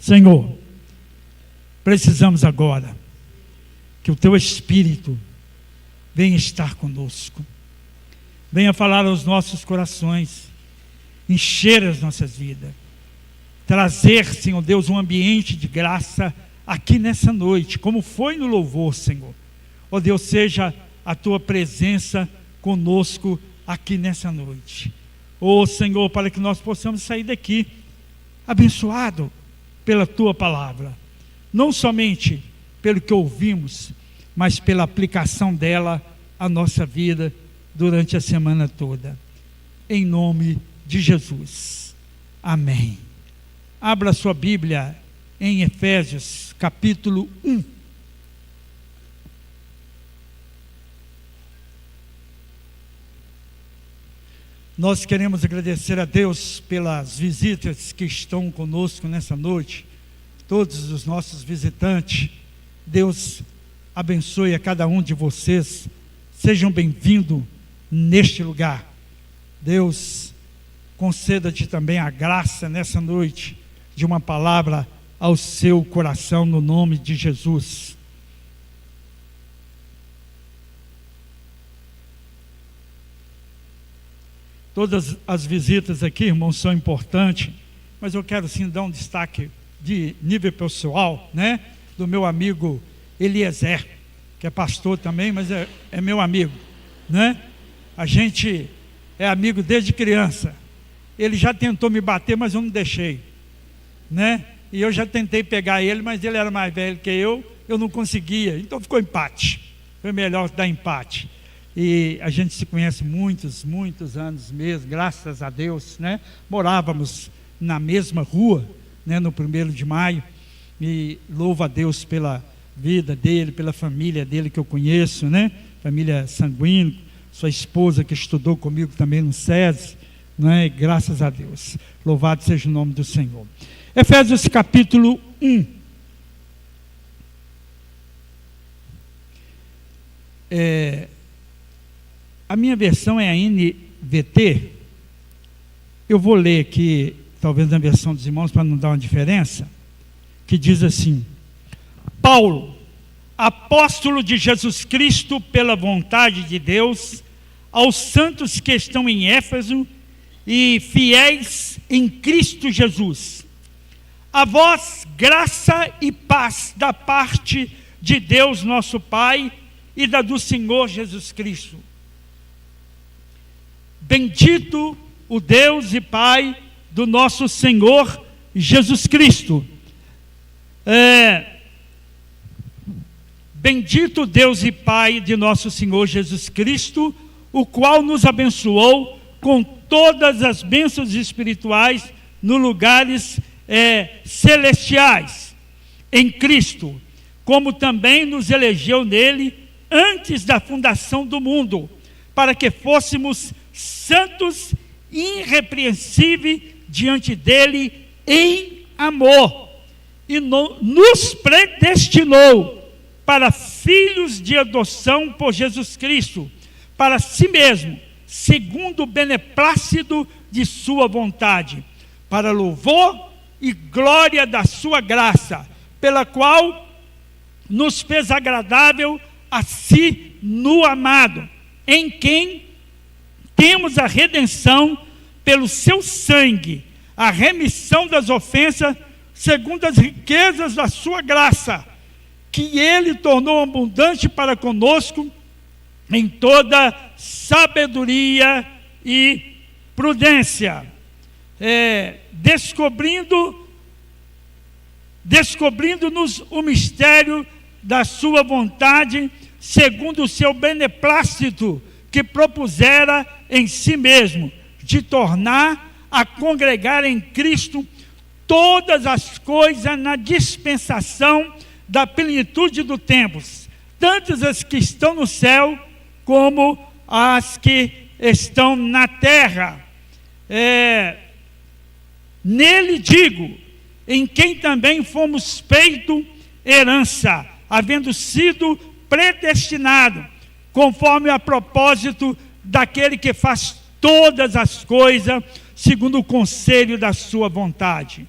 Senhor, precisamos agora que o Teu Espírito venha estar conosco, venha falar aos nossos corações, encher as nossas vidas, trazer, Senhor Deus, um ambiente de graça aqui nessa noite, como foi no louvor, Senhor. Ó Deus, seja a Tua presença conosco aqui nessa noite. Ó Senhor, para que nós possamos sair daqui abençoado pela Tua palavra, não somente pelo que ouvimos, mas pela aplicação dela à nossa vida durante a semana toda. Em nome de Jesus. Amém. Abra sua Bíblia em Efésios, capítulo 1. Nós queremos agradecer a Deus pelas visitas que estão conosco nessa noite, todos os nossos visitantes. Deus abençoe a cada um de vocês, sejam bem-vindos neste lugar. Deus conceda-te também a graça nessa noite de uma palavra ao seu coração, no nome de Jesus. Todas as visitas aqui, irmãos, são importantes, mas eu quero sim dar um destaque de nível pessoal, né? Do meu amigo Eliezer, que é pastor também, mas é meu amigo, né? A gente é amigo desde criança. Ele já tentou me bater, mas eu não deixei, né? E eu já tentei pegar ele, mas ele era mais velho que eu não conseguia, então ficou empate. Foi melhor dar empate. E a gente se conhece muitos anos mesmo, graças a Deus, né? Morávamos na mesma rua, né? No 1º de maio, e louvo a Deus pela vida dele, pela família dele que eu conheço, né? Família sanguínea, sua esposa que estudou comigo também no SESI, né? Graças a Deus, louvado seja o nome do Senhor. Efésios capítulo 1. A minha versão é a NVT. Eu vou ler aqui, talvez na versão dos irmãos, para não dar uma diferença, que diz assim: Paulo, apóstolo de Jesus Cristo pela vontade de Deus, aos santos que estão em Éfeso e fiéis em Cristo Jesus, a vós graça e paz da parte de Deus nosso Pai e da do Senhor Jesus Cristo. Bendito o Deus e Pai do nosso Senhor Jesus Cristo. Bendito Deus e Pai de nosso Senhor Jesus Cristo, o qual nos abençoou com todas as bênçãos espirituais nos lugares celestiais, em Cristo, como também nos elegeu nele antes da fundação do mundo, para que fôssemos santos e irrepreensíveis diante dele em amor, e nos predestinou para filhos de adoção por Jesus Cristo, para si mesmo, segundo o beneplácito de sua vontade, para louvor e glória da sua graça, pela qual nos fez agradável a si no amado, em quem temos a redenção pelo seu sangue, a remissão das ofensas, segundo as riquezas da sua graça, que ele tornou abundante para conosco em toda sabedoria e prudência, descobrindo-nos o mistério da sua vontade, segundo o seu beneplácito, que propusera em si mesmo, de tornar a congregar em Cristo todas as coisas na dispensação da plenitude dos tempos, tantas as que estão no céu, como as que estão na terra. Nele digo, em quem também fomos feito herança, havendo sido predestinado, conforme a propósito daquele que faz todas as coisas, segundo o conselho da sua vontade,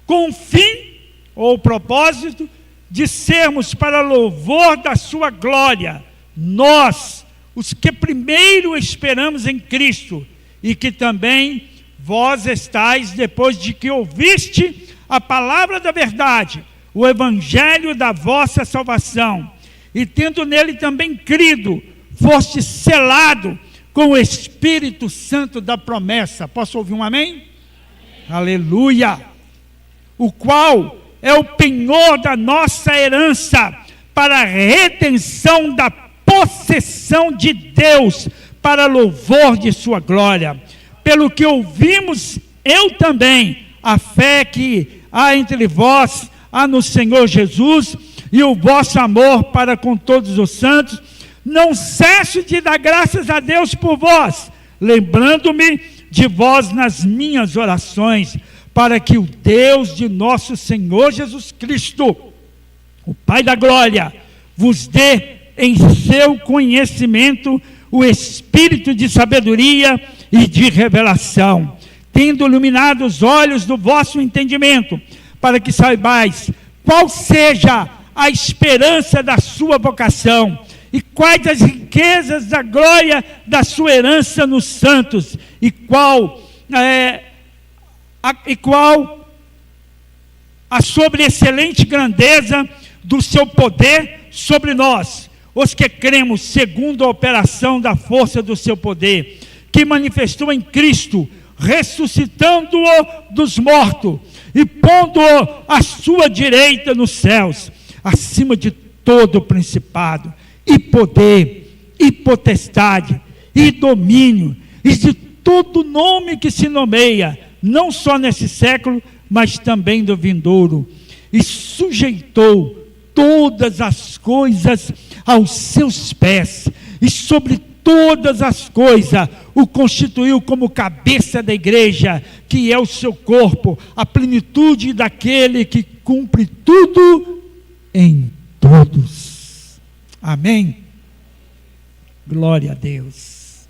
com o fim ou o propósito de sermos para louvor da sua glória, nós, os que primeiro esperamos em Cristo, e que também vós estáis, depois de que ouviste a palavra da verdade, o evangelho da vossa salvação, e tendo nele também crido, foste selado com o Espírito Santo da promessa. Posso ouvir um amém? Amém. Aleluia! O qual é o penhor da nossa herança, para a redenção da possessão de Deus, para louvor de sua glória. Pelo que ouvimos, eu também, a fé que há entre vós, há no Senhor Jesus, e o vosso amor para com todos os santos, não cesso de dar graças a Deus por vós, lembrando-me de vós nas minhas orações, para que o Deus de nosso Senhor Jesus Cristo, o Pai da glória, vos dê em seu conhecimento o espírito de sabedoria e de revelação, tendo iluminado os olhos do vosso entendimento, para que saibais qual seja a esperança da sua vocação, e quais as riquezas da glória da sua herança nos santos, e qual a sobreexcelente grandeza do seu poder sobre nós, os que cremos segundo a operação da força do seu poder, que manifestou em Cristo, ressuscitando-o dos mortos, e pondo-o à sua direita nos céus, acima de todo principado, e poder, e potestade, e domínio, e de todo nome que se nomeia, não só nesse século, mas também do vindouro, e sujeitou todas as coisas aos seus pés, e sobre todas as coisas o constituiu como cabeça da igreja, que é o seu corpo, a plenitude daquele que cumpre tudo em todos. Amém? Glória a Deus.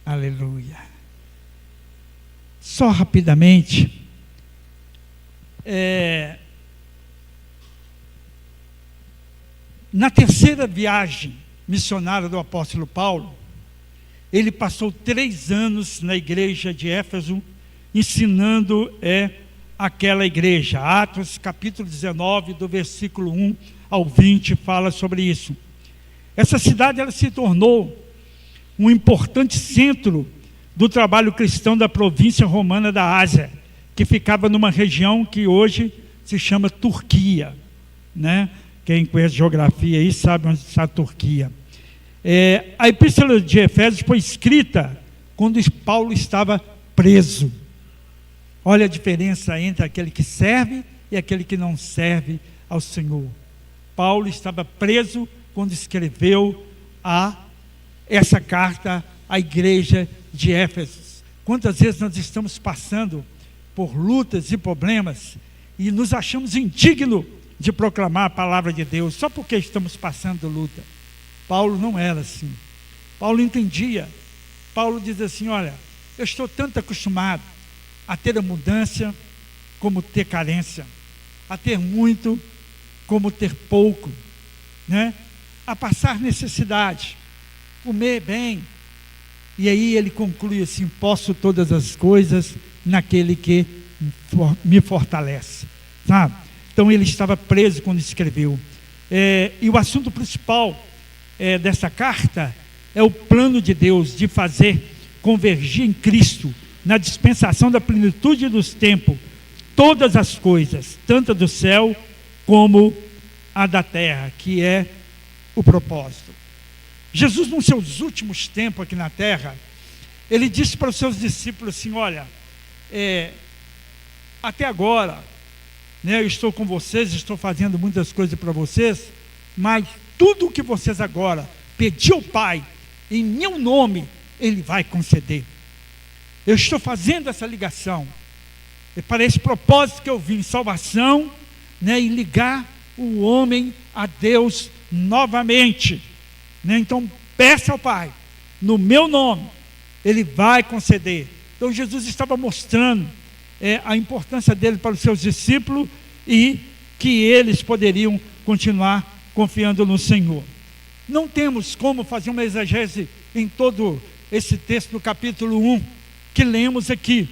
Aleluia. Só rapidamente, na terceira viagem missionária do apóstolo Paulo, ele passou 3 anos na igreja de Éfeso, ensinando aquela igreja. Atos capítulo 19, do versículo 1 ao 20, fala sobre isso. Essa cidade ela se tornou um importante centro do trabalho cristão da província romana da Ásia, que ficava numa região que hoje se chama Turquia, né? Quem conhece geografia aí sabe onde está a Turquia. A epístola de Efésios foi escrita quando Paulo estava preso. Olha a diferença entre aquele que serve e aquele que não serve ao Senhor. Paulo estava preso quando escreveu essa carta à igreja de Éfeso. Quantas vezes nós estamos passando por lutas e problemas e nos achamos indignos de proclamar a palavra de Deus, só porque estamos passando luta. Paulo não era assim. Paulo entendia. Paulo diz assim: olha, eu estou tanto acostumado a ter abundância como ter carência, a ter muito como ter pouco, né? A passar necessidade, comer bem. E aí ele conclui assim: posso todas as coisas naquele que me fortalece, sabe? Então ele estava preso quando escreveu. E o assunto principal dessa carta é o plano de Deus de fazer convergir em Cristo, na dispensação da plenitude dos tempos, todas as coisas, tanto do céu como a da terra, que é o propósito. Jesus, nos seus últimos tempos aqui na terra, ele disse para os seus discípulos assim: olha, até agora, né, eu estou com vocês, estou fazendo muitas coisas para vocês, mas tudo o que vocês agora pedir ao Pai, em meu nome, Ele vai conceder. Eu estou fazendo essa ligação, para esse propósito que eu vim, salvação, né, e ligar o homem a Deus novamente, né? Então peça ao Pai, no meu nome, Ele vai conceder. Então Jesus estava mostrando a importância dele para os seus discípulos, e que eles poderiam continuar confiando no Senhor. Não temos como fazer uma exegese em todo esse texto do capítulo 1 que lemos aqui,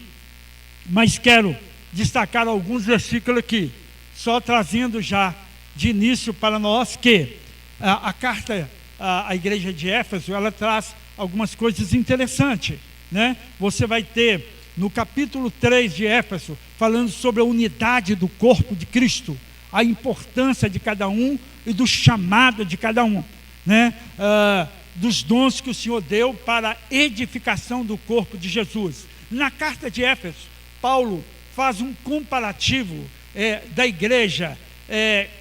mas quero destacar alguns versículos aqui, só trazendo já de início para nós que a carta à igreja de Éfeso, ela traz algumas coisas interessantes, né? Você vai ter no capítulo 3 de Éfeso, falando sobre a unidade do corpo de Cristo, a importância de cada um e do chamado de cada um, né? Dos dons que o Senhor deu para a edificação do corpo de Jesus. Na carta de Éfeso, Paulo faz um comparativo da igreja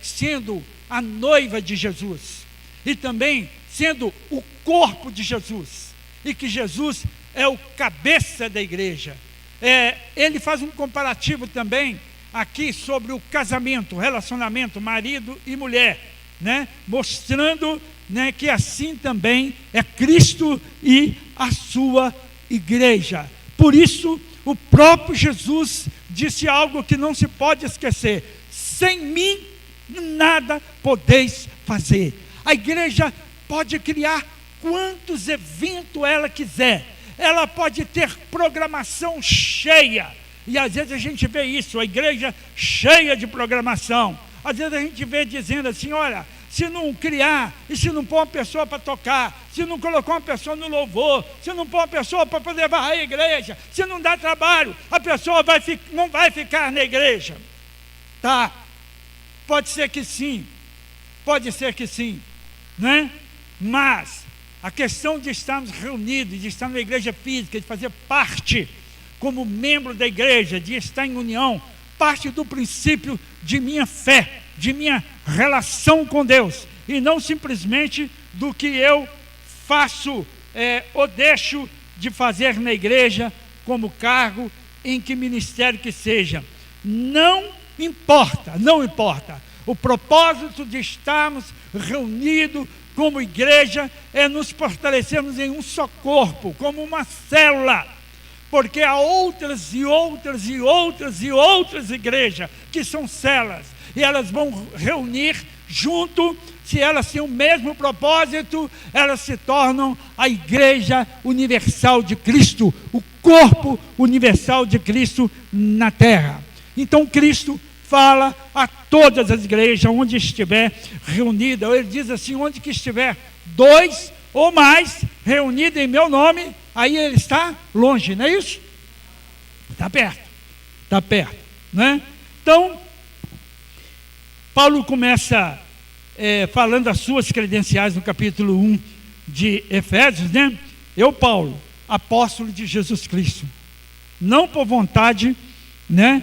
sendo a noiva de Jesus e também sendo o corpo de Jesus, e que Jesus é o cabeça da igreja. Ele faz um comparativo também aqui sobre o casamento, relacionamento, marido e mulher, né? Mostrando, né, que assim também é Cristo e a sua igreja. Por isso, o próprio Jesus disse algo que não se pode esquecer: sem mim nada podeis fazer. A igreja pode criar quantos eventos ela quiser, ela pode ter programação cheia, e às vezes a gente vê isso, a igreja cheia de programação. Às vezes a gente vê dizendo assim: olha, se não criar, e se não pôr uma pessoa para tocar, se não colocar uma pessoa no louvor, se não pôr uma pessoa para poder varrer a igreja, se não dá trabalho, a pessoa não vai ficar na igreja. Tá, pode ser que sim, né? Mas a questão de estarmos reunidos, de estar na igreja física, de fazer parte como membro da igreja, de estar em união, parte do princípio de minha fé, de minha relação com Deus, e não simplesmente do que eu faço ou deixo de fazer na igreja como cargo, em que ministério que seja. Não importa. O propósito de estarmos reunidos como igreja é nos fortalecermos em um só corpo, como uma célula, porque há outras igrejas que são células, e elas vão reunir junto. Se elas têm o mesmo propósito, elas se tornam a igreja universal de Cristo, o corpo universal de Cristo na terra. Então Cristo fala a todas as igrejas, onde estiver reunida. Ele diz assim: onde que estiver 2 ou mais reunidos em meu nome, aí ele está longe, não é isso? Está perto, né? Então, Paulo começa falando as suas credenciais no capítulo 1 de Efésios, né? Eu, Paulo, apóstolo de Jesus Cristo, não por vontade, né?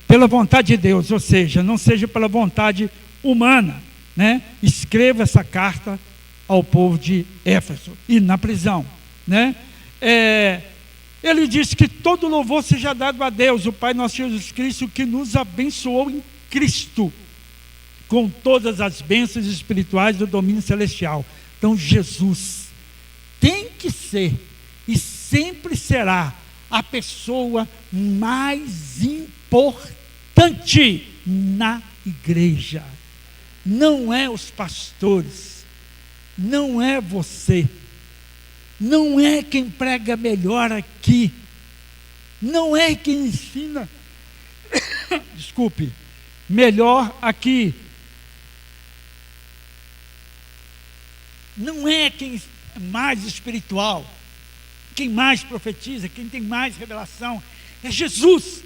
Pela vontade de Deus, ou seja, não seja pela vontade humana, né? Escreva essa carta ao povo de Éfeso, e na prisão, né? Ele disse que todo louvor seja dado a Deus, o Pai nosso Jesus Cristo, que nos abençoou em Cristo com todas as bênçãos espirituais do domínio celestial. Então Jesus tem que ser e sempre será a pessoa mais importante na igreja. Não é os pastores, não é você, não é quem prega melhor aqui, não é quem ensina melhor aqui, não é quem é mais espiritual, quem mais profetiza, quem tem mais revelação. É Jesus.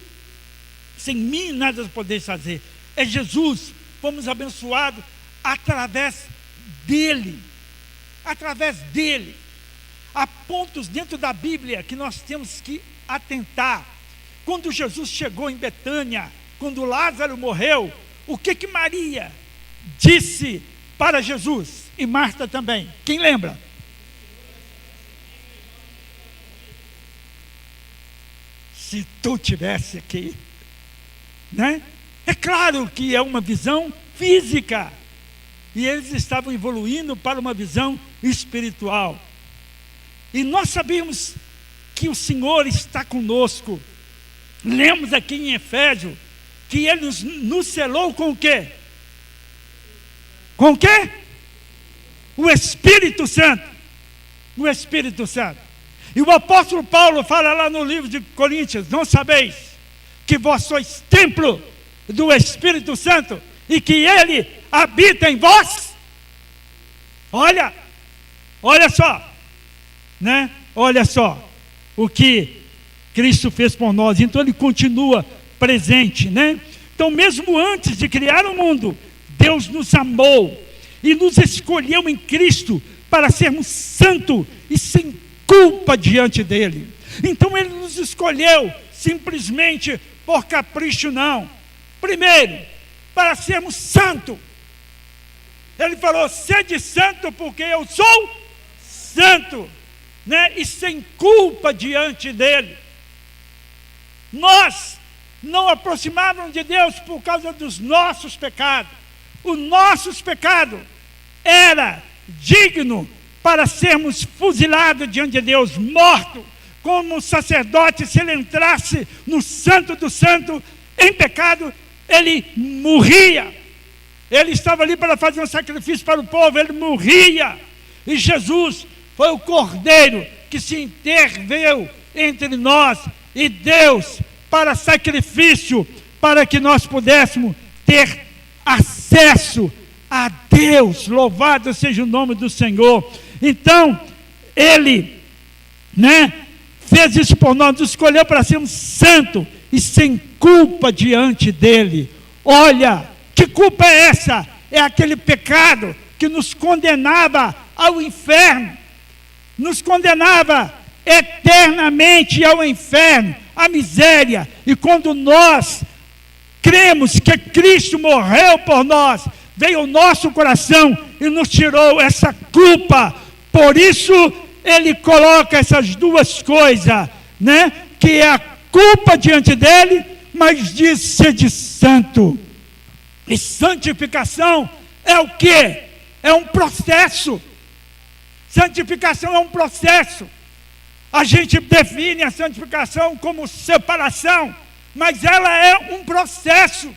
Sem mim nada podeis fazer. É Jesus. Fomos abençoados através dele. Há pontos dentro da Bíblia que nós temos que atentar. Quando Jesus chegou em Betânia, quando Lázaro morreu, o que Maria disse para Jesus? E Marta também. Quem lembra? Se tu tivesse aqui, né? É claro que é uma visão física, e eles estavam evoluindo para uma visão espiritual. E nós sabemos que o Senhor está conosco. Lemos aqui em Efésios que Ele nos selou com o quê? Com o quê? O Espírito Santo. O Espírito Santo. E o apóstolo Paulo fala lá no livro de Coríntios: não sabeis que vós sois templo do Espírito Santo e que Ele habita em vós? Olha só, né? Olha só o que Cristo fez por nós. Então Ele continua presente, né? Então, mesmo antes de criar o mundo, Deus nos amou e nos escolheu em Cristo para sermos santos e sem culpa diante dEle. Então Ele nos escolheu simplesmente por capricho, não. Primeiro, para sermos santos. Ele falou: sede santo porque eu sou santo, né? E sem culpa diante dEle. Nós não aproximávamos de Deus por causa dos nossos pecados. Os nossos pecados era digno para sermos fuzilados diante de Deus, mortos, como um sacerdote. Se ele entrasse no santo do santo em pecado, ele morria. Ele estava ali para fazer um sacrifício para o povo, ele morria. E Jesus foi o Cordeiro que se interveio entre nós e Deus para sacrifício, para que nós pudéssemos ter acesso a Deus. Louvado seja o nome do Senhor. Então, Ele, né, fez isso por nós, nos escolheu para sermos santos e sem culpa diante dEle. Olha, que culpa é essa? É aquele pecado que nos condenava ao inferno, nos condenava eternamente ao inferno, à miséria. E quando nós cremos que Cristo morreu por nós, veio ao nosso coração e nos tirou essa culpa. Por isso Ele coloca essas duas coisas, né? Que é a culpa diante dEle, mas diz: sede santo. E santificação é o quê? É um processo. Santificação é um processo. A gente define a santificação como separação, mas ela é um processo.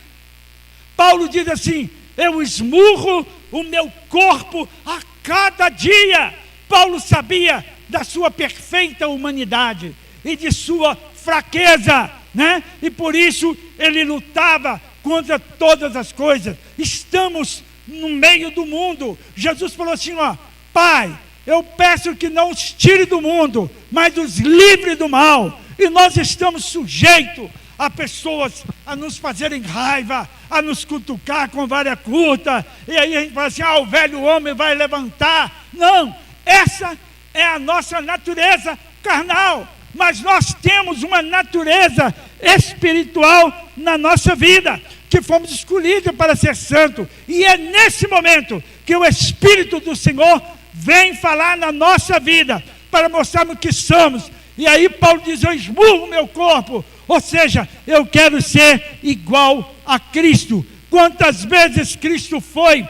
Paulo diz assim: eu esmurro o meu corpo a cada dia. Paulo sabia da sua perfeita humanidade e de sua fraqueza, né? E por isso ele lutava contra todas as coisas. Estamos no meio do mundo. Jesus falou assim: ó, Pai, eu peço que não os tire do mundo, mas os livre do mal. E nós estamos sujeitos a pessoas a nos fazerem raiva, a nos cutucar com vara curta, e aí a gente fala assim: o velho homem vai levantar. Não, essa é a nossa natureza carnal, mas nós temos uma natureza espiritual na nossa vida, que fomos escolhidos para ser santo, e é nesse momento que o Espírito do Senhor vem falar na nossa vida, para mostrarmos que somos. E aí Paulo diz: eu esmurro o meu corpo, ou seja, eu quero ser igual a Cristo. Quantas vezes Cristo foi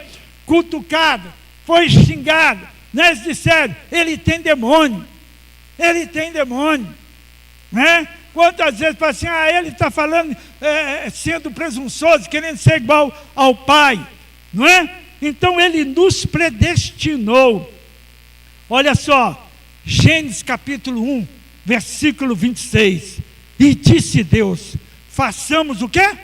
cutucado, foi xingado, né? Eles disseram: ele tem demônio, ele tem demônio, né? Quantas vezes fala assim: ele está falando, sendo presunçoso, querendo ser igual ao Pai, não é? Então Ele nos predestinou. Olha só, Gênesis capítulo 1, versículo 26. E disse Deus: façamos o quê?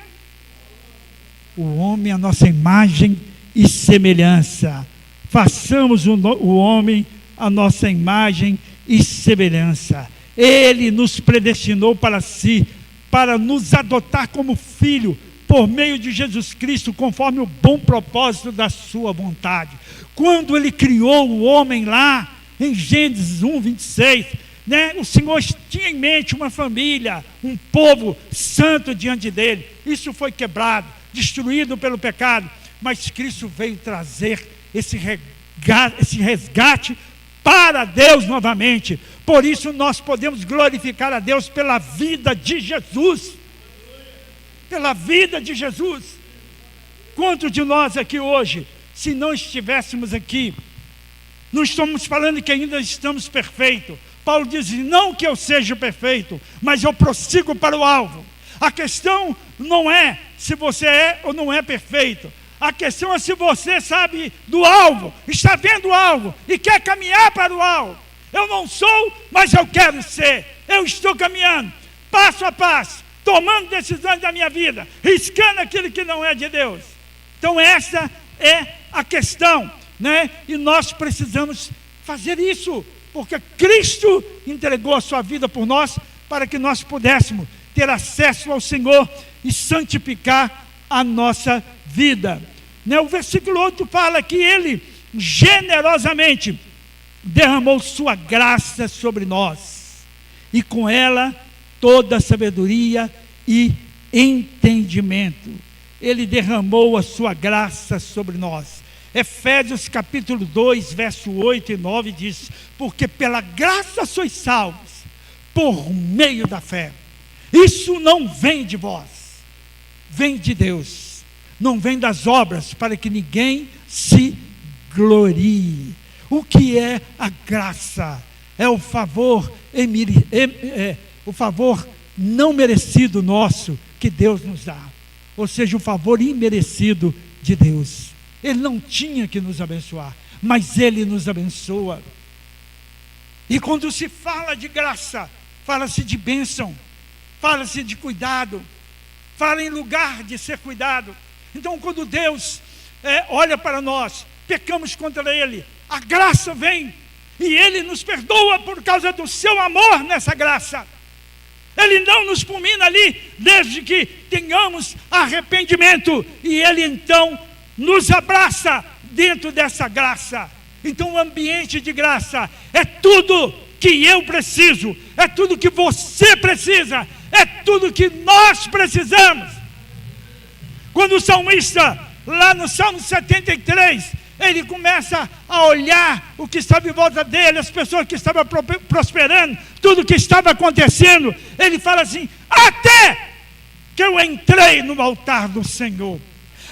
O homem à nossa imagem e semelhança. Façamos o homem à nossa imagem e semelhança. Ele nos predestinou para si, para nos adotar como filho, por meio de Jesus Cristo, conforme o bom propósito da sua vontade. Quando Ele criou o homem lá, em Gênesis 1, 26, né, o Senhor tinha em mente uma família, um povo santo diante dEle. Isso foi quebrado, destruído pelo pecado, mas Cristo veio trazer esse resgate para Deus novamente. Por isso nós podemos glorificar a Deus pela vida de Jesus. Pela vida de Jesus. Quantos de nós aqui hoje, se não estivéssemos aqui, não estamos falando que ainda estamos perfeitos. Paulo diz: não que eu seja perfeito, mas eu prossigo para o alvo. A questão não é se você é ou não é perfeito. A questão é se você sabe do alvo, está vendo o alvo e quer caminhar para o alvo. Eu não sou, mas eu quero ser. Eu estou caminhando, passo a passo, tomando decisões da minha vida, riscando aquilo que não é de Deus. Então essa é a questão, né? E nós precisamos fazer isso, porque Cristo entregou a sua vida por nós, para que nós pudéssemos ter acesso ao Senhor e santificar a nossa vida. O versículo 8 fala que Ele generosamente derramou sua graça sobre nós, e com ela toda sabedoria e entendimento. Ele derramou a sua graça sobre nós. Efésios capítulo 2, verso 8 e 9 diz: porque pela graça sois salvos, por meio da fé. Isso não vem de vós, vem de Deus, não vem das obras, para que ninguém se glorie. O que é a graça? É o favor, o favor não merecido nosso que Deus nos dá, ou seja, o favor imerecido de Deus. Ele não tinha que nos abençoar, mas Ele nos abençoa. E quando se fala de graça, fala-se de bênção, fala-se de cuidado, fala em lugar de ser cuidado. Então quando Deus olha para nós, pecamos contra Ele, a graça vem, e Ele nos perdoa por causa do seu amor nessa graça. Ele não nos fulmina ali, desde que tenhamos arrependimento, e Ele então nos abraça dentro dessa graça. Então o ambiente de graça é tudo que eu preciso, é tudo que você precisa, é tudo que nós precisamos. Quando o salmista, lá no Salmo 73, ele começa a olhar o que estava em volta dele, as pessoas que estavam prosperando, tudo que estava acontecendo, ele fala assim: até que eu entrei no altar do Senhor,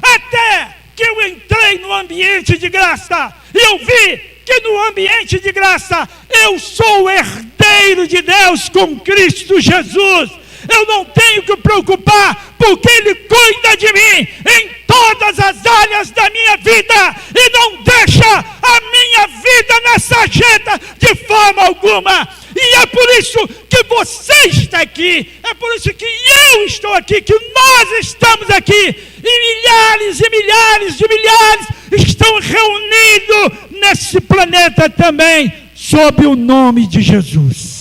até que eu entrei no ambiente de graça, e eu vi que no ambiente de graça, eu sou herdeiro de Deus com Cristo Jesus. Eu não tenho que preocupar, porque Ele cuida de mim em todas as áreas da minha vida, e não deixa a minha vida na sarjeta de forma alguma. E é por isso que você está aqui, é por isso que eu estou aqui, que nós estamos aqui, e milhares de milhares estão reunidos nesse planeta também, sob o nome de Jesus.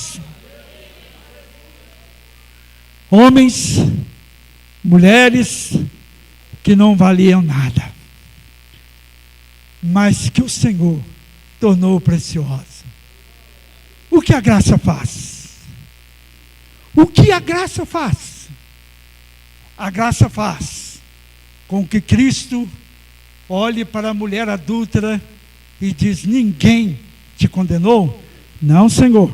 Homens, mulheres que não valiam nada, mas que o Senhor tornou preciosa. O que a graça faz? O que a graça faz? A graça faz com que Cristo olhe para a mulher adúltera e diz: ninguém te condenou? Não, Senhor,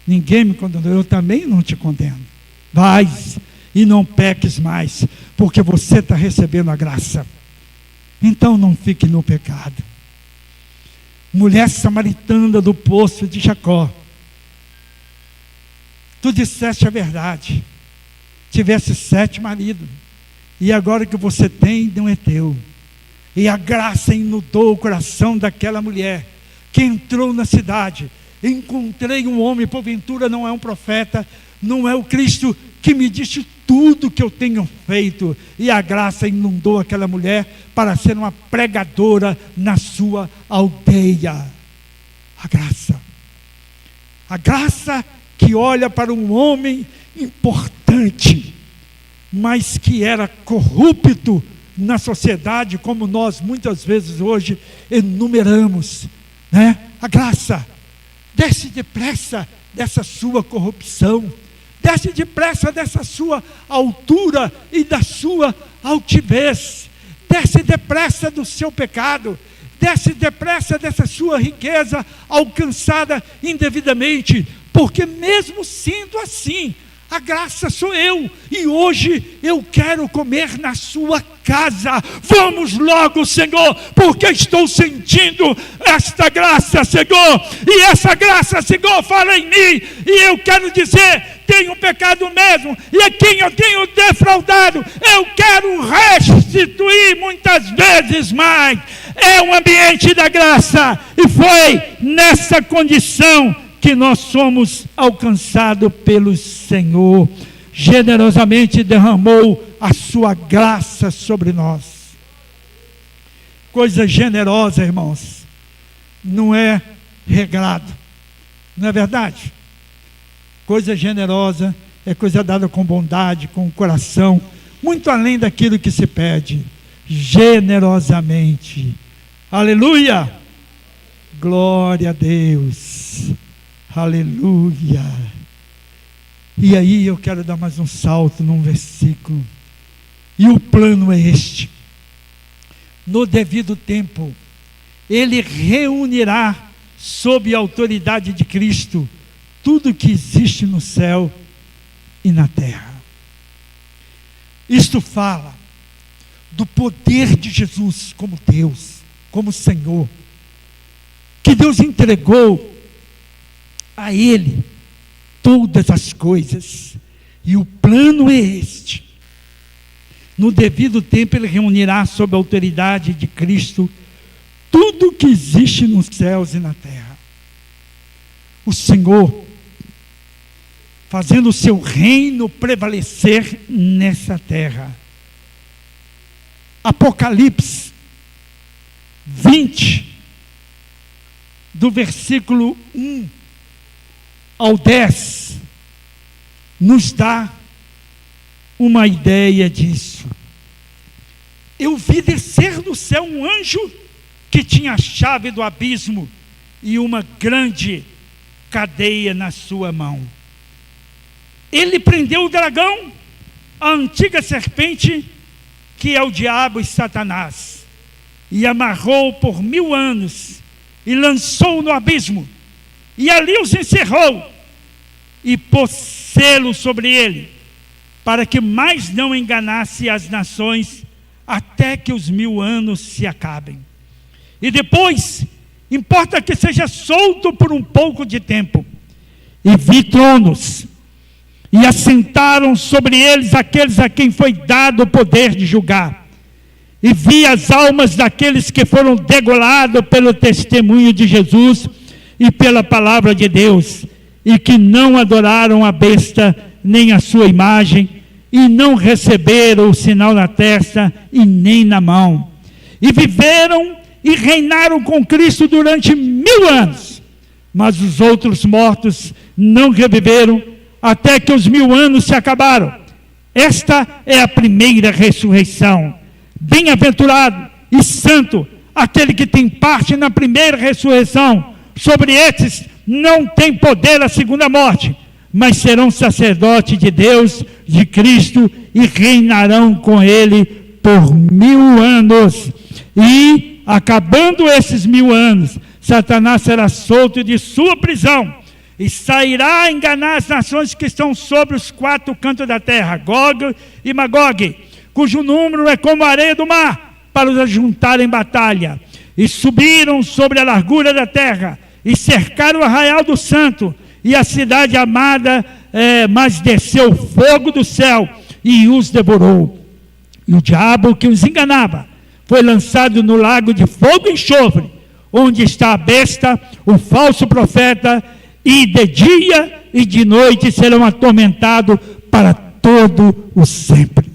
ninguém me condenou, eu também não te condeno. Vais e não peques mais, porque você está recebendo a graça. Então não fique no pecado. Mulher samaritana do poço de Jacó, tu disseste a verdade, tivesse 7 maridos, e agora que você tem, não é teu. E a graça inundou o coração daquela mulher, que entrou na cidade. Encontrei um homem, porventura não é um profeta, não é o Cristo, que me disse tudo que eu tenho feito. E a graça inundou aquela mulher para ser uma pregadora na sua aldeia. A graça que olha para um homem importante, mas que era corrupto na sociedade, como nós muitas vezes hoje enumeramos, né? A graça: desce depressa dessa sua corrupção, desce depressa dessa sua altura e da sua altivez, desce depressa do seu pecado, desce depressa dessa sua riqueza alcançada indevidamente, porque mesmo sendo assim, A graça sou eu, e hoje eu quero comer na sua casa. Vamos logo, Senhor, porque estou sentindo esta graça, Senhor, e essa graça, Senhor, fala em mim, e eu quero dizer, tenho pecado mesmo, e a quem eu tenho defraudado, eu quero restituir muitas vezes mais. É um ambiente da graça, e foi nessa condição que nós somos alcançados pelo Senhor. Generosamente derramou a sua graça sobre nós. Coisa generosa, irmãos, não é regrado, não é verdade? Coisa generosa é coisa dada com bondade, com o coração, muito além daquilo que se pede, generosamente. Aleluia! Glória a Deus! Aleluia! E aí eu quero dar mais um salto num versículo. E o plano é este: no devido tempo, Ele reunirá sob a autoridade de Cristo tudo que existe no céu e na terra. Isto fala do poder de Jesus como Deus, como Senhor, que Deus entregou a Ele todas as coisas, e o plano é este: no devido tempo Ele reunirá sob a autoridade de Cristo tudo que existe nos céus e na terra. O Senhor fazendo o seu reino prevalecer nessa terra. Apocalipse 20, do versículo 1 ao 10, nos dá uma ideia disso. Eu vi descer do céu um anjo que tinha a chave do abismo e uma grande cadeia na sua mão. Ele prendeu o dragão, a antiga serpente, que é o diabo e Satanás, e amarrou por 1000 anos, e lançou no abismo, e ali os encerrou, e pôs selo sobre ele, para que mais não enganasse as nações, até que os 1000 anos se acabem. E depois, importa que seja solto por um pouco de tempo. E vi tronos, e assentaram sobre eles aqueles a quem foi dado o poder de julgar. E vi as almas daqueles que foram degolados pelo testemunho de Jesus e pela palavra de Deus, e que não adoraram a besta nem a sua imagem, e não receberam o sinal na testa e nem na mão. E viveram e reinaram com Cristo durante 1000 anos. Mas os outros mortos não reviveram, até que os 1000 anos se acabaram. Esta é a primeira ressurreição. Bem-aventurado e santo aquele que tem parte na primeira ressurreição. Sobre estes não tem poder a segunda morte, mas serão sacerdotes de Deus, de Cristo, e reinarão com Ele por 1000 anos. E, acabando esses 1000 anos, Satanás será solto de sua prisão, e sairá a enganar as nações que estão sobre os 4 cantos da terra, Gog e Magog, cujo número é como a areia do mar, para os ajuntar em batalha. E subiram sobre a largura da terra, e cercaram o arraial do santo, e a cidade amada, mas desceu fogo do céu, e os devorou. E o diabo que os enganava, foi lançado no lago de fogo e enxofre, onde está a besta, o falso profeta, e de dia e de noite serão atormentados para todo o sempre.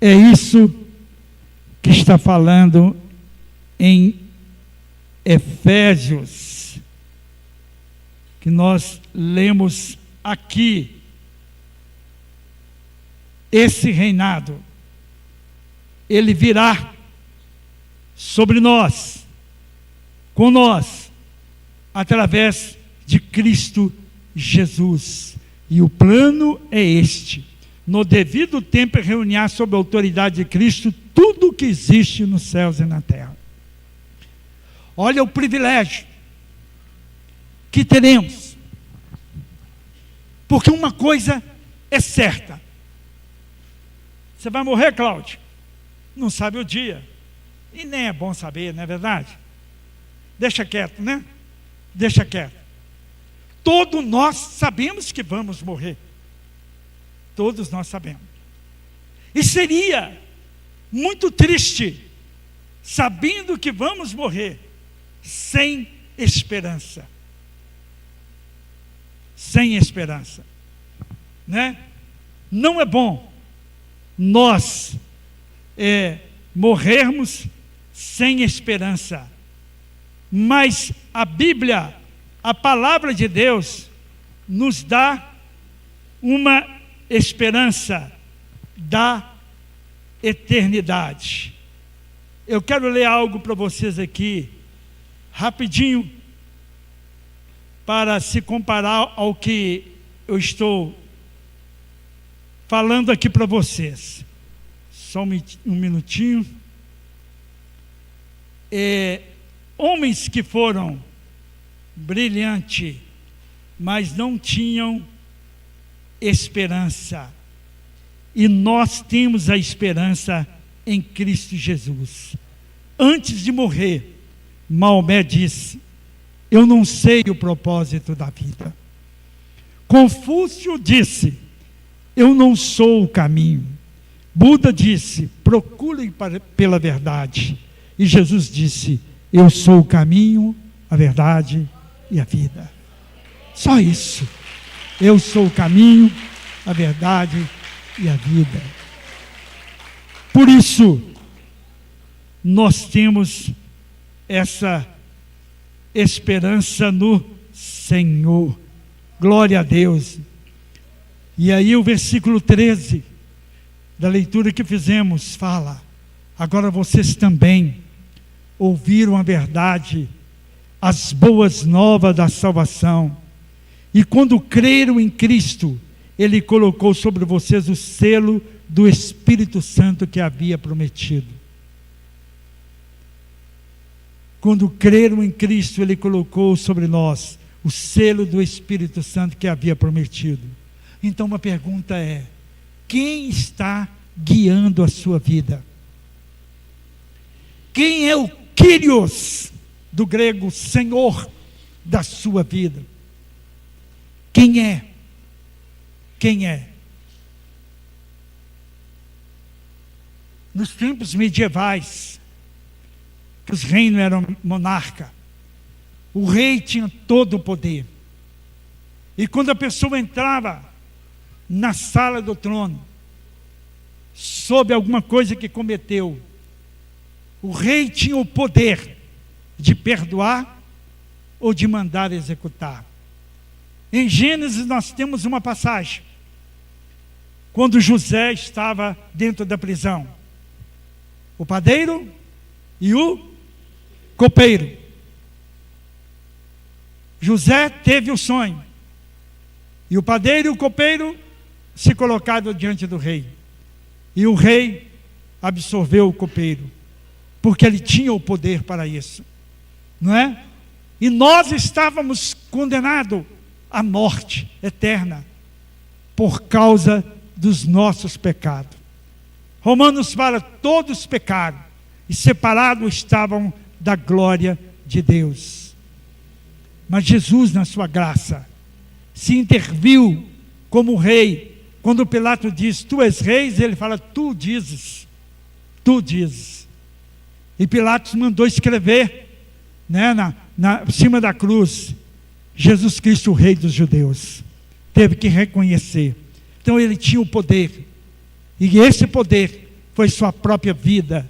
É isso que está falando em Efésios, que nós lemos aqui. Esse reinado, ele virá sobre nós, com nós, através de Cristo Jesus. E o plano é este: no devido tempo reunir sob a autoridade de Cristo tudo o que existe nos céus e na terra. Olha o privilégio que teremos Porque uma coisa é certa. Você vai morrer, Cláudio? Não sabe o dia. E nem é bom saber, não é verdade? Deixa quieto, né? Deixa quieto. Todos nós sabemos que vamos morrer. Todos nós sabemos. E seria muito triste, sabendo que vamos morrer, sem esperança. Sem esperança. Né? Não é bom nós morrermos sem esperança. Mas a Bíblia, a palavra de Deus, nos dá uma esperança da eternidade. Eu quero ler algo para vocês aqui, rapidinho, para se comparar ao que eu estou falando aqui para vocês. Só um minutinho. Homens que foram brilhantes, mas não tinham esperança. E nós temos a esperança em Cristo Jesus. Antes de morrer, Maomé disse: eu não sei o propósito da vida. Confúcio disse: eu não sou o caminho. Buda disse: procurem pela verdade. E Jesus disse: eu sou o caminho, a verdade e a vida. Só isso. Eu sou o caminho, a verdade e a vida. Por isso, nós temos essa esperança no Senhor. Glória a Deus. E aí o versículo 13 da leitura que fizemos fala: agora vocês também ouviram a verdade, as boas novas da salvação, e quando creram em Cristo, Ele colocou sobre vocês o selo do Espírito Santo que havia prometido. Quando creram em Cristo, Ele colocou sobre nós o selo do Espírito Santo que havia prometido. Então uma pergunta é: quem está guiando a sua vida? Quem é o Kyrios, do grego Senhor, da sua vida? Quem é? Quem é? Nos tempos medievais, que os reinos eram monarca, o rei tinha todo o poder. E quando a pessoa entrava na sala do trono, sob alguma coisa que cometeu, o rei tinha o poder de perdoar ou de mandar executar. Em Gênesis nós temos uma passagem, quando José estava dentro da prisão, o padeiro e o copeiro. José teve o sonho, e o padeiro e o copeiro se colocaram diante do rei, e o rei absorveu o copeiro, porque ele tinha o poder para isso, não é? E nós estávamos condenados à morte eterna por causa dos nossos pecados. Romanos fala: todos pecaram e separados estavam da glória de Deus. Mas Jesus, na sua graça, se interviu como rei. Quando Pilato diz: tu és rei, ele fala: tu dizes. Tu dizes. E Pilatos mandou escrever, né, em cima da cruz: Jesus Cristo, o Rei dos Judeus. Teve que reconhecer. Então ele tinha o poder. E esse poder foi sua própria vida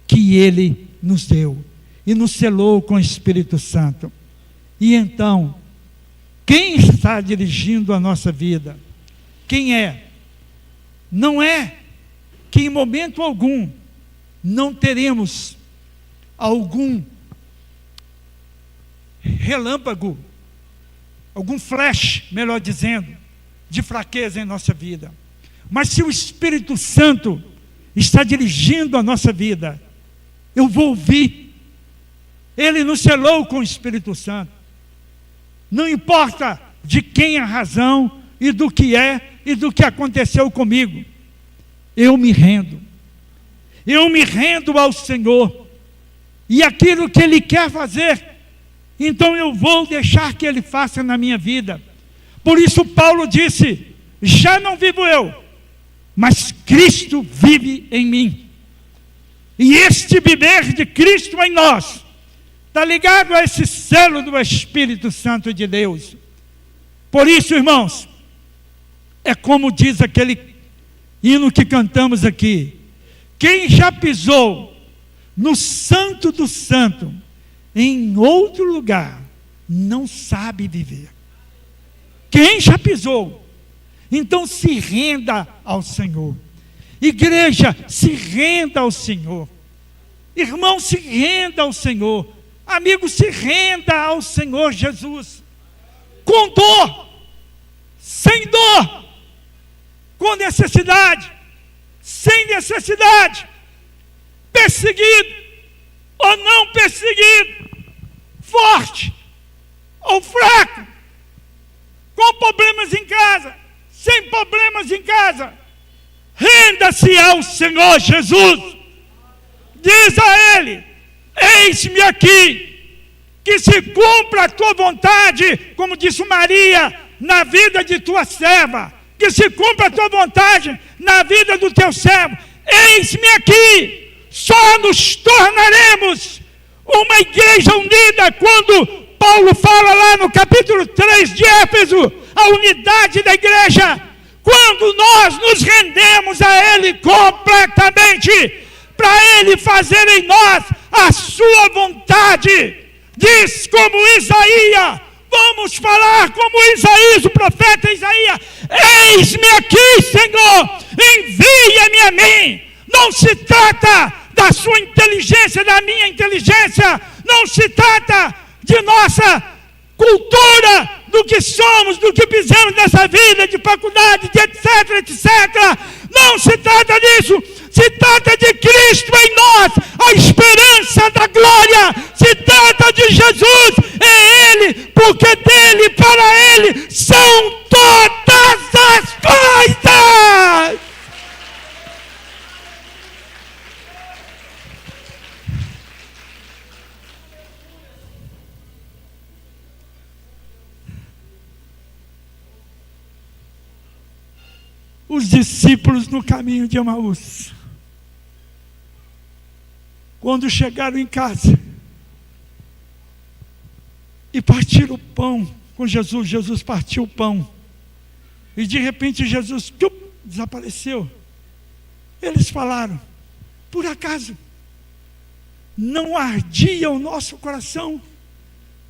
que ele nos deu. E nos selou com o Espírito Santo. E então, quem está dirigindo a nossa vida? Quem é? Não é que em momento algum não teremos algum relâmpago, algum flash, melhor dizendo, de fraqueza em nossa vida. Mas se o Espírito Santo está dirigindo a nossa vida, eu vou ouvir. Ele nos selou com o Espírito Santo. Não importa de quem a razão, e do que é e do que aconteceu comigo. Eu me rendo. Eu me rendo ao Senhor. E aquilo que Ele quer fazer, então eu vou deixar que Ele faça na minha vida. Por isso Paulo disse: já não vivo eu, mas Cristo vive em mim. E este viver de Cristo em nós está ligado a esse selo do Espírito Santo de Deus. Por isso, irmãos, é como diz aquele hino que cantamos aqui: quem já pisou no Santo do Santo, em outro lugar, não sabe viver. Quem já pisou? Então se renda ao Senhor. Igreja, se renda ao Senhor. Irmão, se renda ao Senhor. Amigo, se renda ao Senhor Jesus. Com dor, sem dor, com necessidade, sem necessidade, perseguido ou não perseguido, forte ou fraco, com problemas em casa, sem problemas em casa, renda-se ao Senhor Jesus. Diz a Ele: eis-me aqui, que se cumpra a tua vontade, como disse Maria, na vida de tua serva, que se cumpra a tua vontade na vida do teu servo. Eis-me aqui. Só nos tornaremos uma igreja unida quando Paulo fala lá no capítulo 3 de Éfeso, a unidade da igreja, quando nós nos rendemos a Ele completamente, para Ele fazer em nós a sua vontade. Diz como Isaías, vamos falar como Isaías, o profeta Isaías: eis-me aqui, Senhor, envia-me a mim. Não se trata da sua inteligência, da minha inteligência, não se trata de nossa cultura, do que somos, do que fizemos nessa vida, de faculdade, de etc, etc. Não se trata disso. Se trata de Cristo em nós, a esperança da glória. Se trata de Jesus, é Ele, porque dele, para Ele, são todas as coisas. Os discípulos no caminho de Emaús, quando chegaram em casa e partiram o pão com Jesus, Jesus partiu o pão e de repente Jesus desapareceu. Eles falaram: por acaso não ardia o nosso coração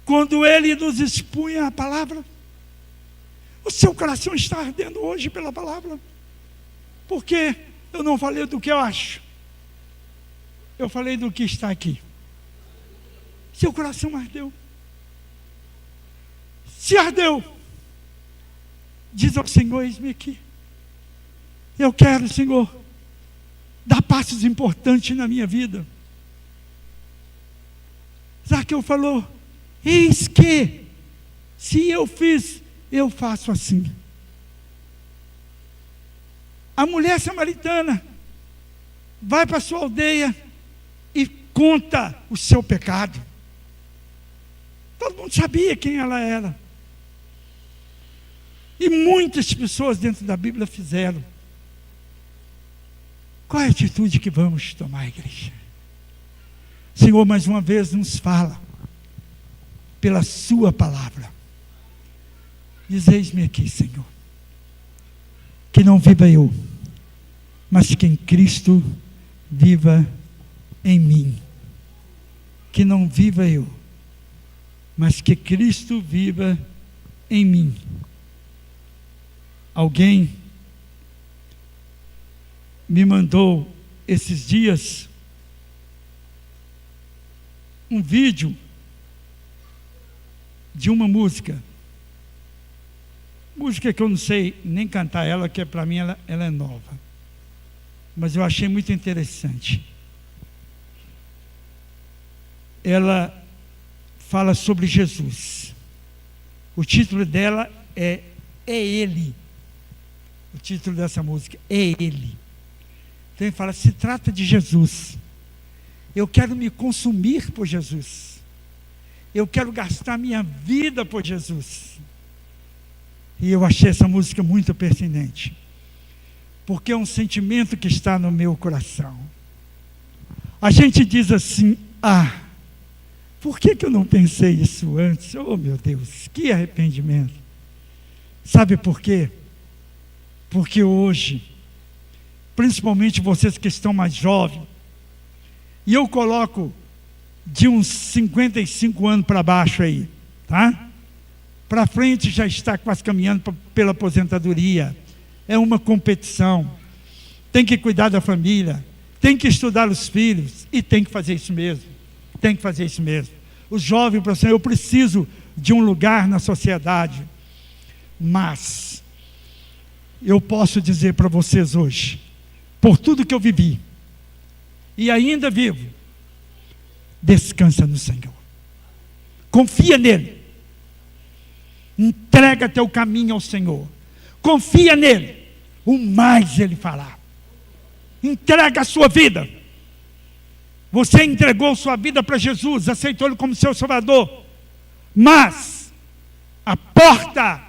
quando Ele nos expunha a palavra? O seu coração está ardendo hoje pela palavra? Porque eu não falei do que eu acho, eu falei do que está aqui. Seu coração ardeu. Se ardeu, diz ao Senhor: eis-me aqui. Eu quero, Senhor, dar passos importantes na minha vida. Zaqueu falou: eis que, se eu fiz, eu faço assim. A mulher samaritana vai para a sua aldeia e conta o seu pecado. Todo mundo sabia quem ela era. E muitas pessoas dentro da Bíblia fizeram. Qual é a atitude que vamos tomar, igreja? Senhor, mais uma vez nos fala pela sua palavra. Diz: eis-me aqui, Senhor, que não viva eu, mas que em Cristo viva em mim. Que não viva eu, mas que Cristo viva em mim. Alguém me mandou esses dias um vídeo de uma música que eu não sei nem cantar ela, que para mim ela é nova, mas eu achei muito interessante. Ela fala sobre Jesus. O título dela é é Ele. O título dessa música é Ele. Então ele fala, se trata de Jesus. Eu quero me consumir por Jesus. Eu quero gastar minha vida por Jesus. E eu achei essa música muito pertinente. Porque é um sentimento que está no meu coração. A gente diz assim, por que eu não pensei isso antes? Oh meu Deus, que arrependimento. Sabe por quê? Porque hoje, principalmente vocês que estão mais jovens, e eu coloco de uns 55 anos para baixo aí, tá? Para frente já está quase caminhando pela aposentadoria. É uma competição. Tem que cuidar da família, tem que estudar os filhos, e tem que fazer isso mesmo. Tem que fazer isso mesmo. Os jovens, professor, eu preciso de um lugar na sociedade. Mas eu posso dizer para vocês hoje, por tudo que eu vivi, e ainda vivo, descansa no Senhor. Confia nele. Entrega teu caminho ao Senhor. Confia nele. O mais ele fará. Entrega a sua vida. Você entregou sua vida para Jesus, aceitou ele como seu Salvador. Mas a porta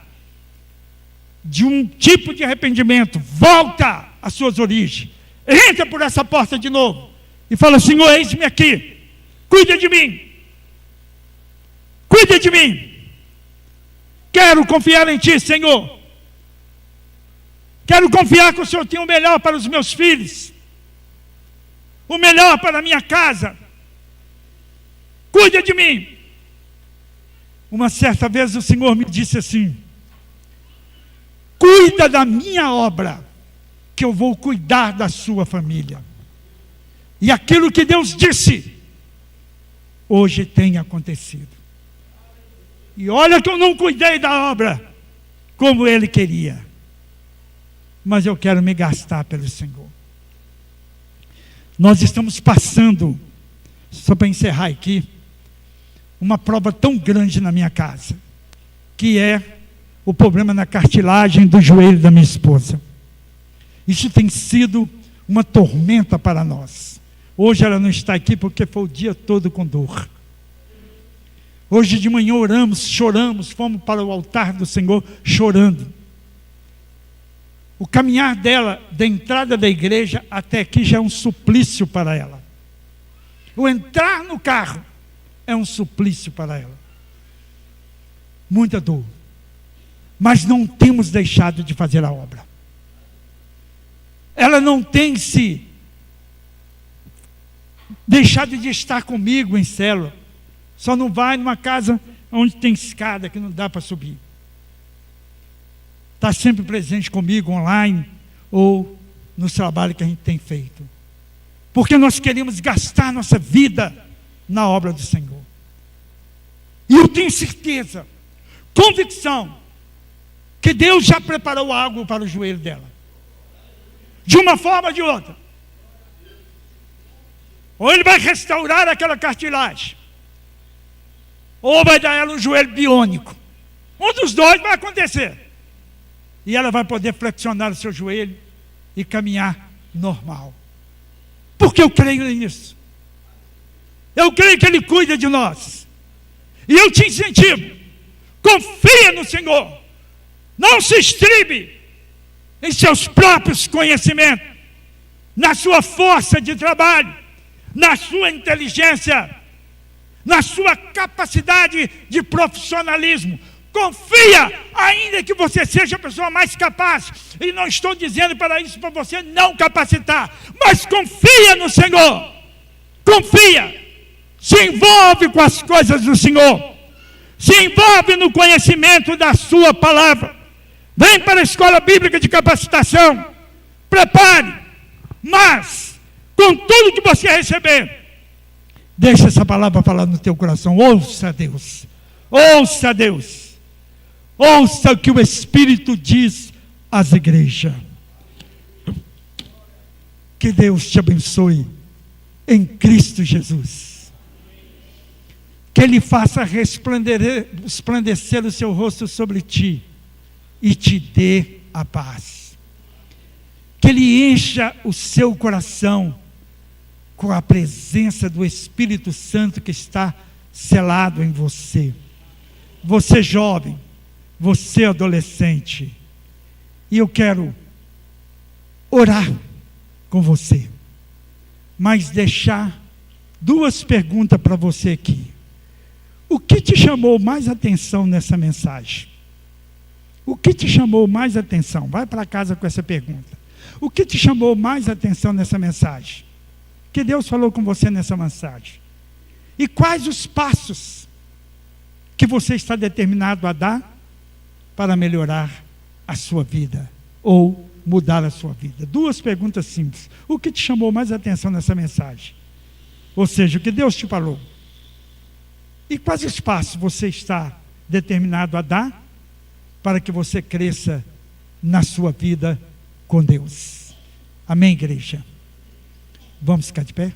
de um tipo de arrependimento, volta às suas origens. Entra por essa porta de novo e fala, Senhor, eis-me aqui. Cuida de mim. Cuida de mim. Quero confiar em Ti, Senhor. Quero confiar que o Senhor tem o melhor para os meus filhos. O melhor para a minha casa. Cuida de mim. Uma certa vez o Senhor me disse assim, cuida da minha obra, que eu vou cuidar da sua família. E aquilo que Deus disse, hoje tem acontecido. E olha que eu não cuidei da obra como Ele queria. Mas eu quero me gastar pelo Senhor. Nós estamos passando, só para encerrar aqui, uma prova tão grande na minha casa, que é o problema na cartilagem do joelho da minha esposa. Isso tem sido uma tormenta para nós. Hoje ela não está aqui porque foi o dia todo com dor. Hoje de manhã oramos, choramos, fomos para o altar do Senhor chorando. O caminhar dela, da entrada da igreja até aqui, já é um suplício para ela. O entrar no carro é um suplício para ela. Muita dor. Mas não temos deixado de fazer a obra. Ela não tem se deixado de estar comigo em célula. Só não vai numa casa onde tem escada que não dá para subir. Está sempre presente comigo online ou nos trabalhos que a gente tem feito. Porque nós queremos gastar nossa vida na obra do Senhor. E eu tenho certeza, convicção, que Deus já preparou algo para o joelho dela. De uma forma ou de outra. Ou Ele vai restaurar aquela cartilagem, ou vai dar a ela um joelho biônico. Um dos dois vai acontecer. E ela vai poder flexionar o seu joelho e caminhar normal. Porque eu creio nisso. Eu creio que Ele cuida de nós. E eu te incentivo. Confia no Senhor. Não se estribe em seus próprios conhecimentos, na sua força de trabalho, na sua inteligência, na sua capacidade de profissionalismo. Confia, ainda que você seja a pessoa mais capaz. E não estou dizendo para isso para você não capacitar, mas confia no Senhor. Confia. Se envolve com as coisas do Senhor. Se envolve no conhecimento da sua palavra. Vem para a escola bíblica de capacitação. Prepare. Mas, com tudo que você receber, deixa essa palavra falar no teu coração. Ouça a Deus. Ouça a Deus. Ouça o que o Espírito diz às igrejas. Que Deus te abençoe em Cristo Jesus. Que Ele faça resplandecer o seu rosto sobre ti e te dê a paz. Que Ele encha o seu coração com a presença do Espírito Santo que está selado em você. Você jovem, você adolescente, e eu quero orar com você, mas deixar duas perguntas para você aqui. O que te chamou mais atenção nessa mensagem? O que te chamou mais atenção? Vai para casa com essa pergunta. O que te chamou mais atenção nessa mensagem? Que Deus falou com você nessa mensagem? E quais os passos que você está determinado a dar para melhorar a sua vida ou mudar a sua vida? Duas perguntas simples. O que te chamou mais atenção nessa mensagem? Ou seja, o que Deus te falou. E quais os passos você está determinado a dar para que você cresça na sua vida com Deus? Amém, igreja? Vamos ficar de pé?